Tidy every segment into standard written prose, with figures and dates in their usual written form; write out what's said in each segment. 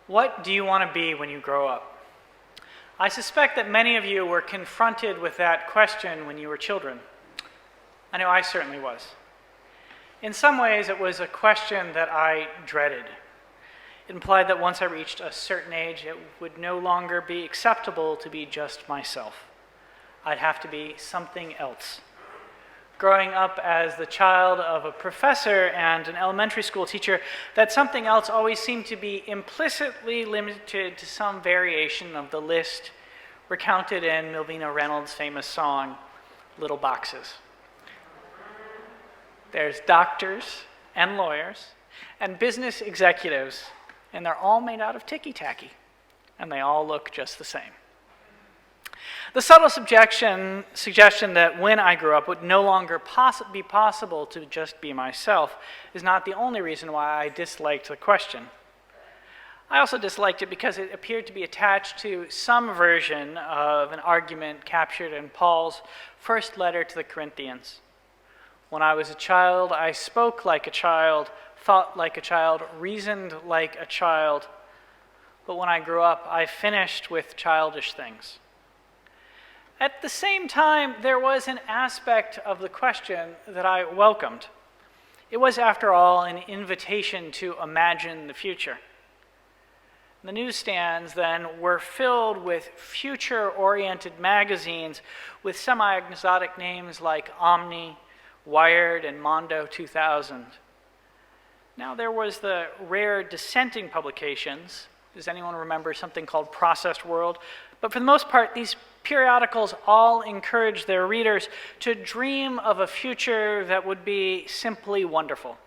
What do you want to be when you grow up? I suspect that many of you were confronted with that question when you were children. I know I certainly was. In some ways, it was a question that I dreaded. It implied that once I reached a certain age, it would no longer be acceptable to be just myself. I'd have to be something else. Growing up as the child of a professor and an elementary school teacher, that something else always seemed to be implicitly limited to some variation of the list recounted in Melvina Reynolds' famous song, Little Boxes. There's doctors and lawyers and business executives, and they're all made out of ticky-tacky, and they all look just the same. The subtle suggestion that when I grew up would no longer be possible to just be myself is not the only reason why I disliked the question. I also disliked it because it appeared to be attached to some version of an argument captured in Paul's first letter to the Corinthians. When I was a child, I spoke like a child, thought like a child, reasoned like a child, but when I grew up, I finished with childish things. At the same time, there was an aspect of the question that I welcomed. It was, after all, an invitation to imagine the future. The newsstands then were filled with future-oriented magazines with semi-exotic names like Omni, Wired, and Mondo 2000. Now there was the rare dissenting publications. Does anyone remember something called Processed World? But for the most part, these periodicals all encourage their readers to dream of a future that would be simply wonderful.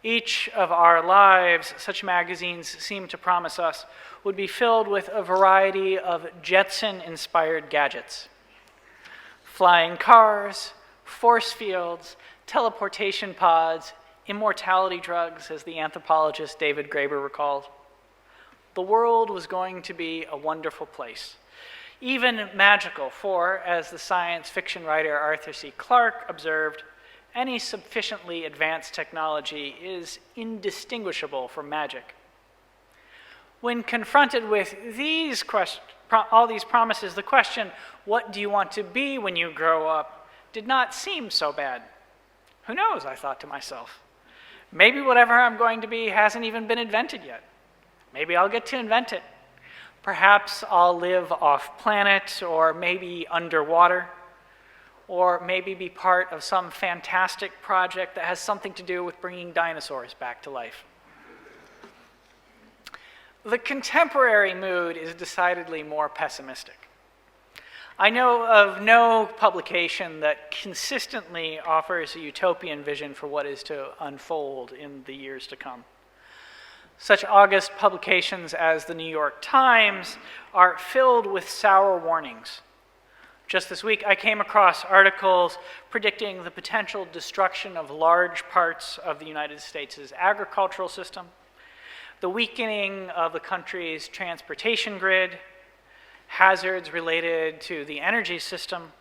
Each of our lives, such magazines seem to promise us, would be filled with a variety of Jetson-inspired gadgets. Flying cars, force fields, teleportation pods, immortality drugs, as the anthropologist David Graeber recalled. The world was going to be a wonderful place, even magical, for, as the science fiction writer Arthur C. Clarke observed, any sufficiently advanced technology is indistinguishable from magic. When confronted with all these promises, the question, what do you want to be when you grow up, did not seem so bad. Who knows, I thought to myself. Maybe whatever I'm going to be hasn't even been invented yet. Maybe I'll get to invent it. Perhaps I'll live off-planet, or maybe underwater, or maybe be part of some fantastic project that has something to do with bringing dinosaurs back to life. The contemporary mood is decidedly more pessimistic. I know of no publication that consistently offers a utopian vision for what is to unfold in the years to come. Such august publications as the New York Times are filled with sour warnings. Just this week, I came across articles predicting the potential destruction of large parts of the United States' agricultural system, the weakening of the country's transportation grid, hazards related to the energy system,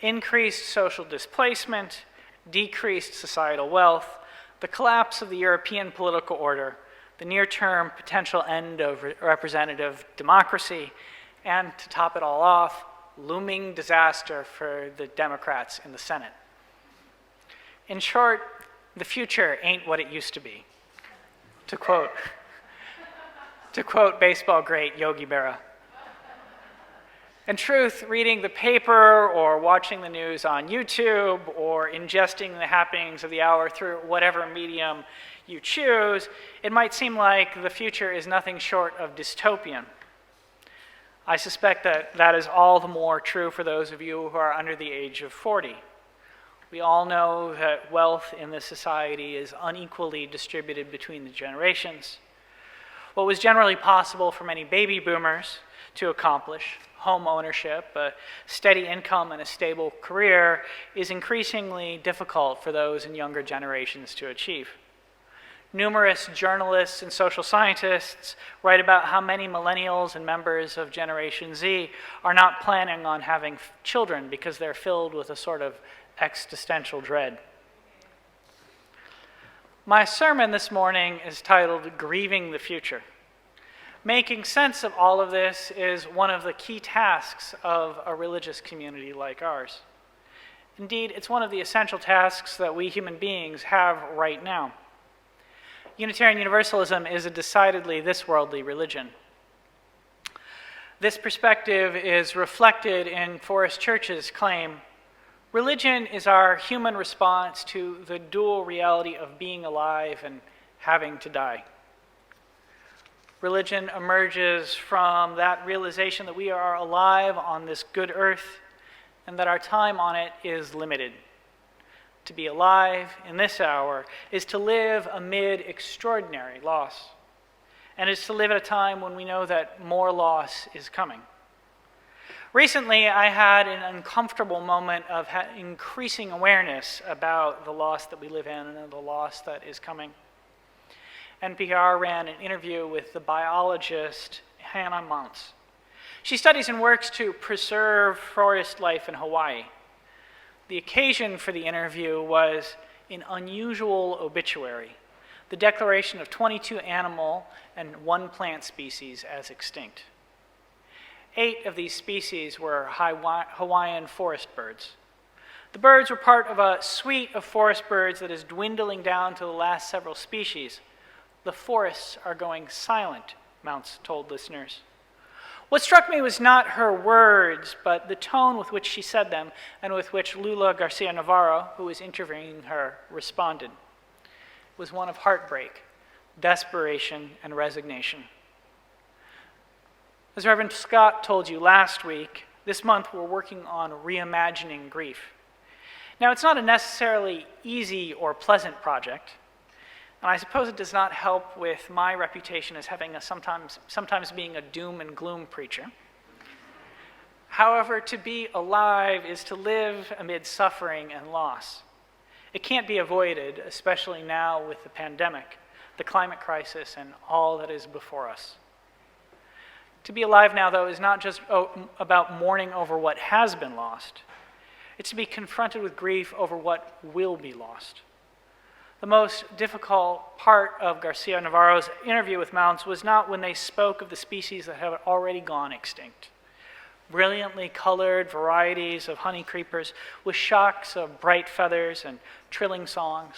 increased social displacement, decreased societal wealth, the collapse of the European political order, the near-term potential end of representative democracy, and to top it all off, looming disaster for the Democrats in the Senate. In short, the future ain't what it used to be. To quote baseball great Yogi Berra. In truth, reading the paper or watching the news on YouTube or ingesting the happenings of the hour through whatever medium you choose, it might seem like the future is nothing short of dystopian. I suspect that is all the more true for those of you who are under the age of 40. We all know that wealth in this society is unequally distributed between the generations. What was generally possible for many baby boomers to accomplish, home ownership, a steady income, and a stable career, is increasingly difficult for those in younger generations to achieve. Numerous journalists and social scientists write about how many millennials and members of Generation Z are not planning on having children because they're filled with a sort of existential dread. My sermon this morning is titled Grieving the Future. Making sense of all of this is one of the key tasks of a religious community like ours. Indeed, it's one of the essential tasks that we human beings have right now. Unitarian Universalism is a decidedly this-worldly religion. This perspective is reflected in Forest Church's claim, religion is our human response to the dual reality of being alive and having to die. Religion emerges from that realization that we are alive on this good earth and that our time on it is limited. To be alive in this hour is to live amid extraordinary loss, and is to live at a time when we know that more loss is coming. Recently, I had an uncomfortable moment of increasing awareness about the loss that we live in and the loss that is coming. NPR ran an interview with the biologist Fannin St. She studies and works to preserve forest life in Hawaii. The occasion for the interview was an unusual obituary, the declaration of 22 animal and 1 plant species as extinct. 8 of these species were Hawaiian forest birds. The birds were part of a suite of forest birds that is dwindling down to the last several species. The forests are going silent, Mounts told listeners. What struck me was not her words, but the tone with which she said them and with which Lula Garcia Navarro, who was interviewing her, responded. It was one of heartbreak, desperation, and resignation. As Reverend Scott told you last week, this month we're working on reimagining grief. Now, it's not a necessarily easy or pleasant project, and I suppose it does not help with my reputation as having sometimes being a doom and gloom preacher. However, to be alive is to live amid suffering and loss. It can't be avoided, especially now with the pandemic, the climate crisis, and all that is before us. To be alive now, though, is not just about mourning over what has been lost. It's to be confronted with grief over what will be lost. The most difficult part of Garcia Navarro's interview with Mounts was not when they spoke of the species that have already gone extinct. Brilliantly colored varieties of honey creepers with shocks of bright feathers and trilling songs.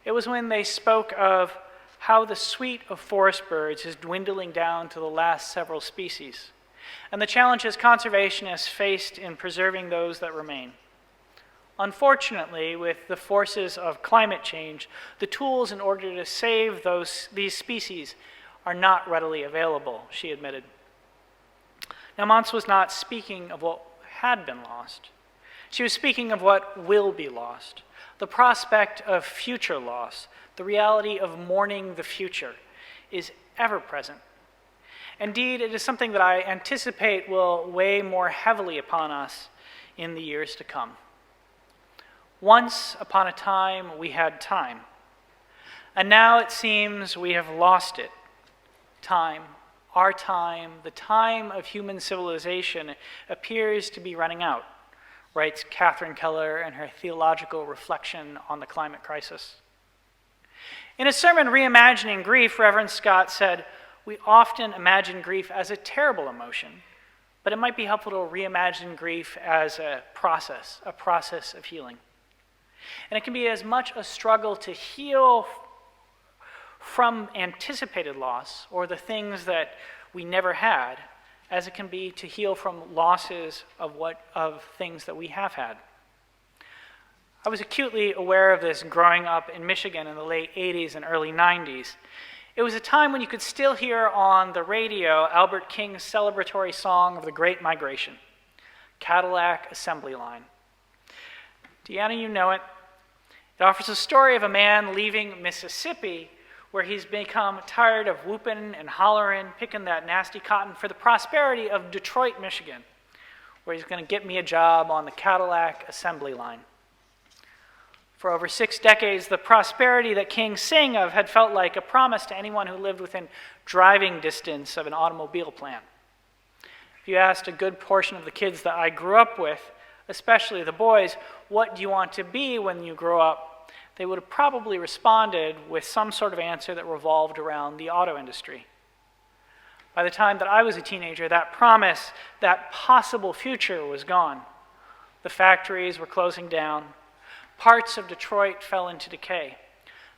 It was when they spoke of how the suite of forest birds is dwindling down to the last several species, and the challenges conservationists faced in preserving those that remain. Unfortunately, with the forces of climate change, the tools in order to save these species are not readily available, she admitted. Now, Mons was not speaking of what had been lost. She was speaking of what will be lost, the prospect of future loss, the reality of mourning the future is ever present. Indeed, it is something that I anticipate will weigh more heavily upon us in the years to come. Once upon a time, we had time, and now it seems we have lost it. Time, our time, the time of human civilization appears to be running out, writes Catherine Keller in her theological reflection on the climate crisis. In his sermon, Reimagining Grief, Reverend Scott said, "We often imagine grief as a terrible emotion, but it might be helpful to reimagine grief as a process of healing. And it can be as much a struggle to heal from anticipated loss, or the things that we never had, as it can be to heal from losses of things that we have had." I was acutely aware of this growing up in Michigan in the late 80s and early 90s. It was a time when you could still hear on the radio Albert King's celebratory song of the Great Migration, Cadillac Assembly Line. Deanna, you know it. It offers a story of a man leaving Mississippi where he's become tired of whooping and hollering, picking that nasty cotton for the prosperity of Detroit, Michigan, where he's going to get me a job on the Cadillac Assembly Line. For over 6 decades, the prosperity that King sang of had felt like a promise to anyone who lived within driving distance of an automobile plant. If you asked a good portion of the kids that I grew up with, especially the boys, what do you want to be when you grow up? They would have probably responded with some sort of answer that revolved around the auto industry. By the time that I was a teenager, that promise, that possible future was gone. The factories were closing down. Parts of Detroit fell into decay,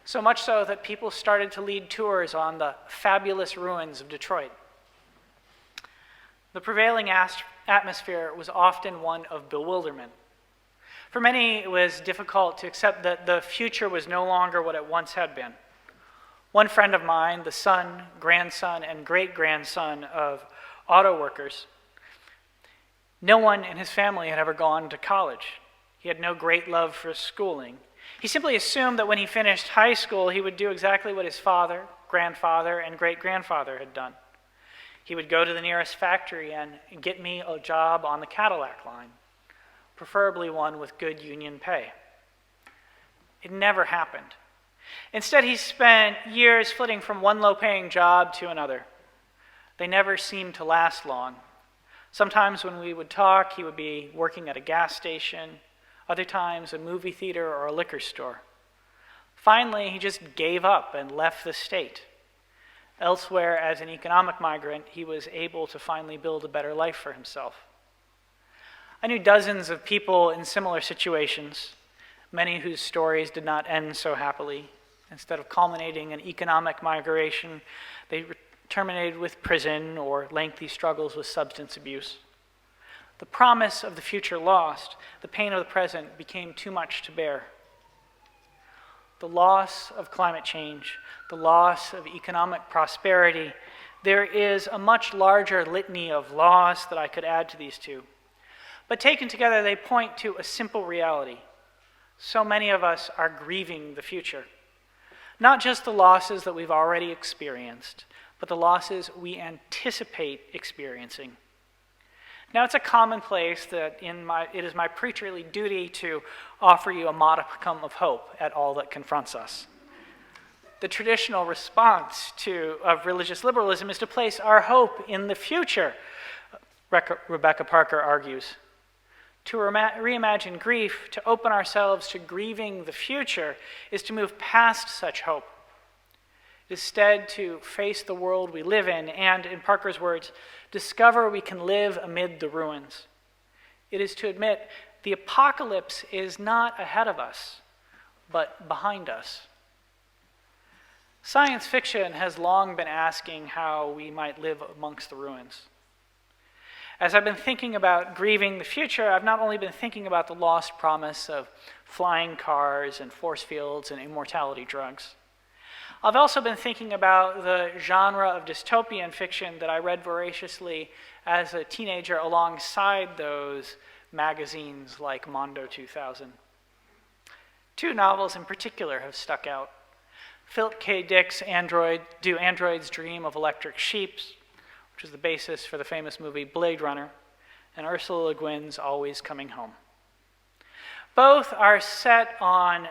so much so that people started to lead tours on the fabulous ruins of Detroit. The prevailing atmosphere was often one of bewilderment. For many, it was difficult to accept that the future was no longer what it once had been. One friend of mine, the son, grandson, and great-grandson of auto workers, no one in his family had ever gone to college. He had no great love for schooling. He simply assumed that when he finished high school, he would do exactly what his father, grandfather, and great-grandfather had done. He would go to the nearest factory and get me a job on the Cadillac line, preferably one with good union pay. It never happened. Instead, he spent years flitting from one low-paying job to another. They never seemed to last long. Sometimes when we would talk, he would be working at a gas station, other times a movie theater or a liquor store. Finally, he just gave up and left the state. Elsewhere, as an economic migrant, he was able to finally build a better life for himself. I knew dozens of people in similar situations, many whose stories did not end so happily. Instead of culminating in economic migration, they terminated with prison or lengthy struggles with substance abuse. The promise of the future lost, the pain of the present became too much to bear. The loss of climate change, the loss of economic prosperity, there is a much larger litany of loss that I could add to these two. But taken together, they point to a simple reality. So many of us are grieving the future. Not just the losses that we've already experienced, but the losses we anticipate experiencing. Now, it's a commonplace that it is my preacherly duty to offer you a modicum of hope at all that confronts us. The traditional response of religious liberalism is to place our hope in the future, Rebecca Parker argues. To reimagine grief, to open ourselves to grieving the future, is to move past such hope. Instead, to face the world we live in and, in Parker's words, discover we can live amid the ruins. It is to admit the apocalypse is not ahead of us, but behind us. Science fiction has long been asking how we might live amongst the ruins. As I've been thinking about grieving the future, I've not only been thinking about the lost promise of flying cars and force fields and immortality drugs. I've also been thinking about the genre of dystopian fiction that I read voraciously as a teenager alongside those magazines like Mondo 2000. Two novels in particular have stuck out. Philip K. Dick's Do Androids Dream of Electric Sheep, which is the basis for the famous movie Blade Runner, and Ursula Le Guin's Always Coming Home. Both are set on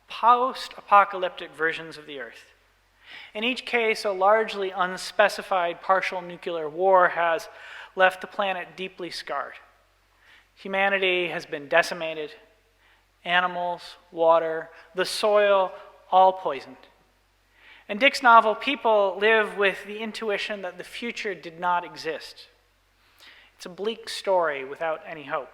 post-apocalyptic versions of the Earth. In each case, a largely unspecified partial nuclear war has left the planet deeply scarred. Humanity has been decimated, animals, water, the soil, all poisoned. In Dick's novel, people live with the intuition that the future did not exist. It's a bleak story without any hope.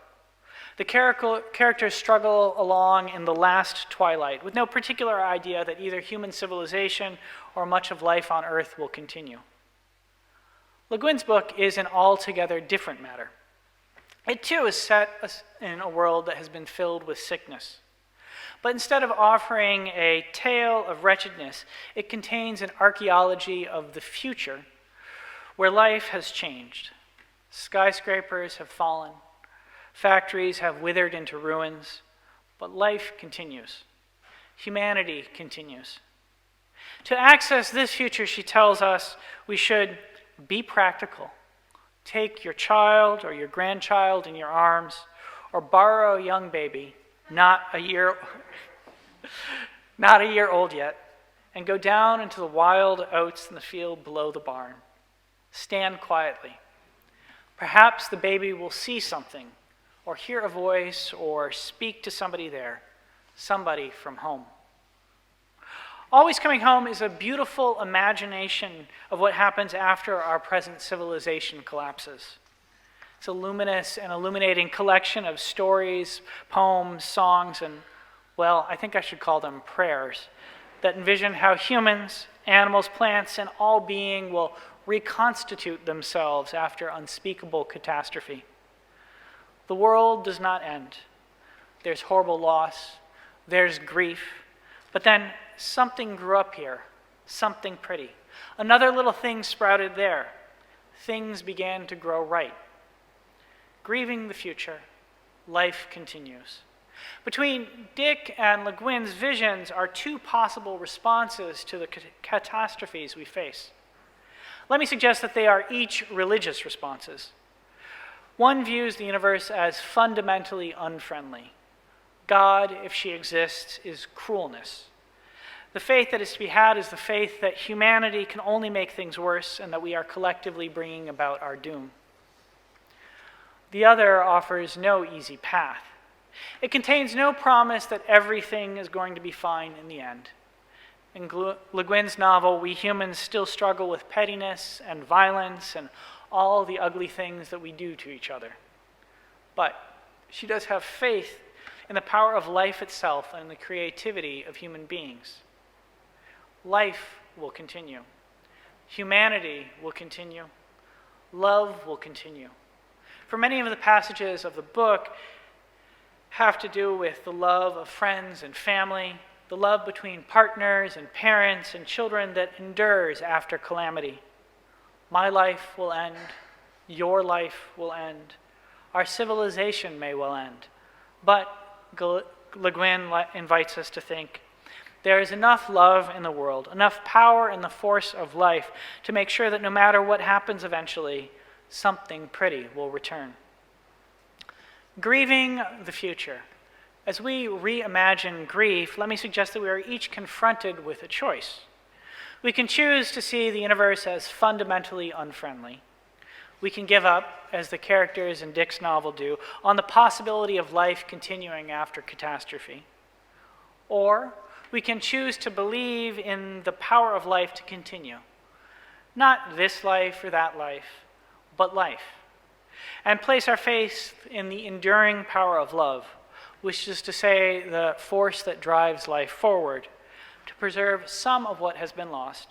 The characters struggle along in the last twilight with no particular idea that either human civilization or much of life on Earth will continue. Le Guin's book is an altogether different matter. It too is set in a world that has been filled with sickness. But instead of offering a tale of wretchedness, it contains an archaeology of the future where life has changed. Skyscrapers have fallen. Factories have withered into ruins. But life continues. Humanity continues. To access this future, she tells us, we should be practical. Take your child or your grandchild in your arms, or borrow a young baby, not a year old yet, and go down into the wild oats in the field below the barn. Stand quietly. Perhaps the baby will see something, or hear a voice, or speak to somebody there, somebody from home. Always Coming Home is a beautiful imagination of what happens after our present civilization collapses. It's a luminous and illuminating collection of stories, poems, songs, and, well, I think I should call them prayers, that envision how humans, animals, plants, and all being will reconstitute themselves after unspeakable catastrophe. The world does not end. There's horrible loss, there's grief, but then something grew up here, something pretty. Another little thing sprouted there. Things began to grow right. Grieving the future, life continues. Between Dick and Le Guin's visions are two possible responses to the catastrophes we face. Let me suggest that they are each religious responses. One views the universe as fundamentally unfriendly. God, if she exists, is cruelness. The faith that is to be had is the faith that humanity can only make things worse and that we are collectively bringing about our doom. The other offers no easy path. It contains no promise that everything is going to be fine in the end. In Le Guin's novel, we humans still struggle with pettiness and violence and all the ugly things that we do to each other. But she does have faith in the power of life itself and in the creativity of human beings. Life will continue. Humanity will continue. Love will continue. For many of the passages of the book have to do with the love of friends and family, the love between partners and parents and children that endures after calamity. My life will end. Your life will end. Our civilization may well end. But Le Guin invites us to think, there is enough love in the world, enough power in the force of life to make sure that no matter what happens eventually, something pretty will return. Grieving the future. As we reimagine grief, let me suggest that we are each confronted with a choice. We can choose to see the universe as fundamentally unfriendly. We can give up, as the characters in Dick's novel do, on the possibility of life continuing after catastrophe. Or we can choose to believe in the power of life to continue. Not this life or that life, but life. And place our faith in the enduring power of love, which is to say the force that drives life forward to preserve some of what has been lost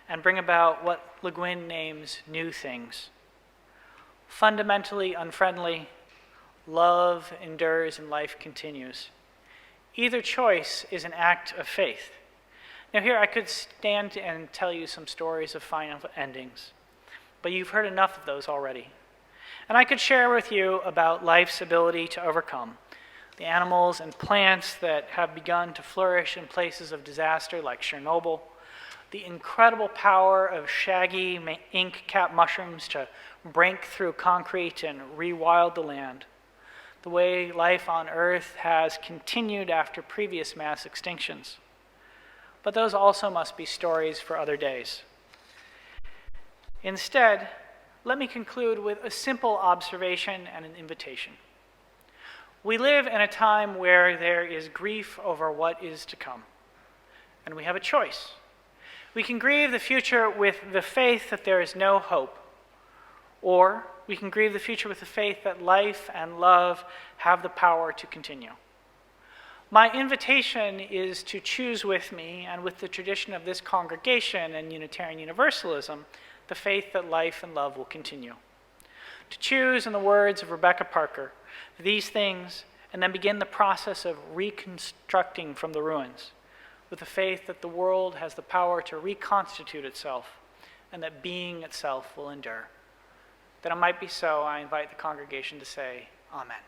and bring about what Le Guin names new things. Fundamentally unfriendly, love endures and life continues. Either choice is an act of faith. Now here I could stand and tell you some stories of final endings, but you've heard enough of those already. And I could share with you about life's ability to overcome, the animals and plants that have begun to flourish in places of disaster like Chernobyl, the incredible power of shaggy ink-cap mushrooms to break through concrete and rewild the land, the way life on Earth has continued after previous mass extinctions. But those also must be stories for other days. Instead, let me conclude with a simple observation and an invitation. We live in a time where there is grief over what is to come, and we have a choice. We can grieve the future with the faith that there is no hope, or we can grieve the future with the faith that life and love have the power to continue. My invitation is to choose with me and with the tradition of this congregation and Unitarian Universalism the faith that life and love will continue. To choose, in the words of Rebecca Parker, these things and then begin the process of reconstructing from the ruins with the faith that the world has the power to reconstitute itself and that being itself will endure. That it might be so, I invite the congregation to say, Amen.